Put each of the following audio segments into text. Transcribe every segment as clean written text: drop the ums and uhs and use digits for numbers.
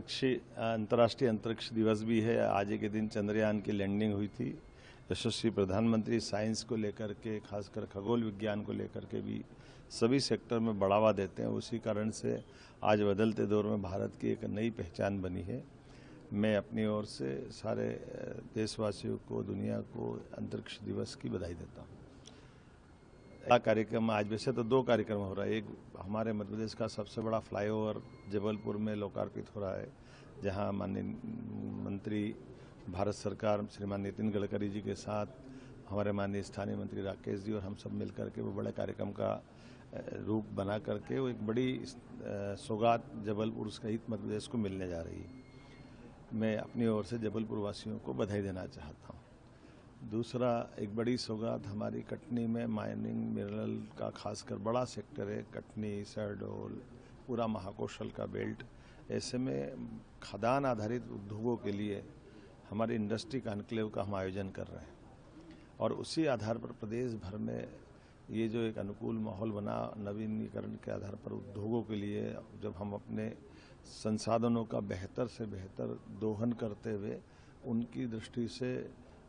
अंतर्राष्ट्रीय अंतरिक्ष दिवस भी है। आज के दिन चंद्रयान की लैंडिंग हुई थी। यशस्वी प्रधानमंत्री साइंस को लेकर के, खासकर खगोल विज्ञान को लेकर के भी सभी सेक्टर में बढ़ावा देते हैं। उसी कारण से आज बदलते दौर में भारत की एक नई पहचान बनी है। मैं अपनी ओर से सारे देशवासियों को, दुनिया को अंतरिक्ष दिवस की बधाई देता हूँ। कार्यक्रम आज वैसे तो 2 कार्यक्रम हो रहा है। एक हमारे मध्य प्रदेश का सबसे बड़ा फ्लाईओवर जबलपुर में लोकार्पित हो रहा है, जहां माननीय मंत्री भारत सरकार श्रीमान नितिन गडकरी जी के साथ हमारे माननीय स्थानीय मंत्री राकेश जी और हम सब मिलकर के वो बड़े कार्यक्रम का रूप बना करके वो एक बड़ी सौगात जबलपुर सहित मध्य प्रदेश को मिलने जा रही है। मैं अपनी ओर से जबलपुर वासियों को बधाई देना चाहता हूँ। दूसरा, एक बड़ी सौगात हमारी कटनी में माइनिंग मिनरल का खासकर बड़ा सेक्टर है। कटनी, शहडोल, पूरा महाकौशल का बेल्ट, ऐसे में खदान आधारित उद्योगों के लिए हमारे इंडस्ट्री कॉन्क्लेव का हम आयोजन कर रहे हैं और उसी आधार पर प्रदेश भर में ये जो एक अनुकूल माहौल बना नवीनीकरण के आधार पर उद्योगों के लिए, जब हम अपने संसाधनों का बेहतर से बेहतर दोहन करते हुए उनकी दृष्टि से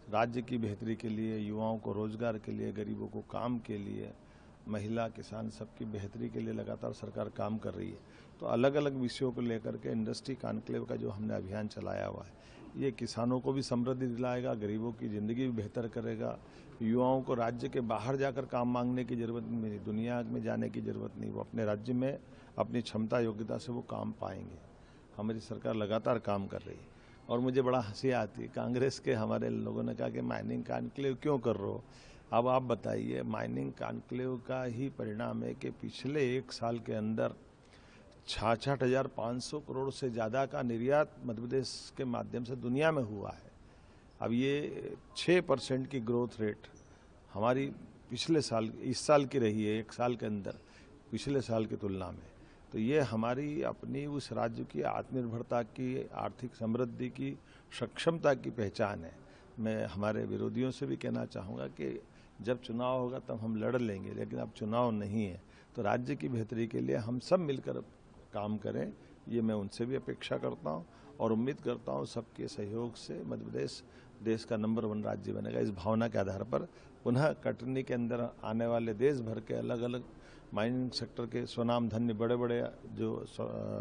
राज्य की बेहतरी के लिए, युवाओं को रोजगार के लिए, गरीबों को काम के लिए, महिला किसान सबकी बेहतरी के लिए लगातार सरकार काम कर रही है। तो अलग अलग विषयों को लेकर के इंडस्ट्री कॉन्क्लेव का जो हमने अभियान चलाया हुआ है, ये किसानों को भी समृद्धि दिलाएगा, गरीबों की ज़िंदगी भी बेहतर करेगा, युवाओं को राज्य के बाहर जाकर काम मांगने की ज़रूरत नहीं, दुनिया में जाने की ज़रूरत नहीं, वो अपने राज्य में अपनी क्षमता योग्यता से वो काम पाएंगे। हमारी सरकार लगातार काम कर रही है और मुझे बड़ा हंसी आती है। कांग्रेस के हमारे लोगों ने कहा कि माइनिंग कॉन्क्लेव क्यों कर रहे हो। अब आप बताइए, माइनिंग कॉन्क्लेव का ही परिणाम है कि पिछले 1 साल के अंदर 66,500 करोड़ से ज़्यादा का निर्यात मध्य प्रदेश के माध्यम से दुनिया में हुआ है। अब ये 6% की ग्रोथ रेट हमारी पिछले साल, इस साल की रही है 1 साल के अंदर पिछले साल की तुलना में। तो ये हमारी अपनी उस राज्य की आत्मनिर्भरता की, आर्थिक समृद्धि की, सक्षमता की पहचान है। मैं हमारे विरोधियों से भी कहना चाहूँगा कि जब चुनाव होगा तब हम लड़ लेंगे, लेकिन अब चुनाव नहीं है, तो राज्य की बेहतरी के लिए हम सब मिलकर काम करें, ये मैं उनसे भी अपेक्षा करता हूँ और उम्मीद करता हूँ सबके सहयोग से मध्य प्रदेश देश का नंबर 1 राज्य बनेगा। इस भावना के आधार पर पुनः कटनी के अंदर आने वाले देश भर के अलग अलग माइनिंग सेक्टर के स्वनाम धन्य बड़े बड़े जो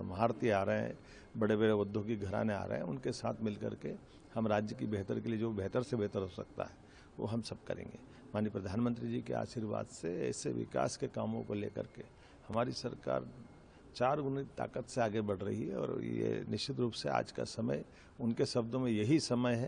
महारथी आ रहे हैं, बड़े बड़े औद्योगिक घराने आ रहे हैं, उनके साथ मिलकर के हम राज्य की बेहतर के लिए जो बेहतर से बेहतर हो सकता है वो हम सब करेंगे। माननीय प्रधानमंत्री जी के आशीर्वाद से ऐसे विकास के कामों को लेकर के हमारी सरकार 4 गुनी ताकत से आगे बढ़ रही है और ये निश्चित रूप से आज का समय, उनके शब्दों में यही समय है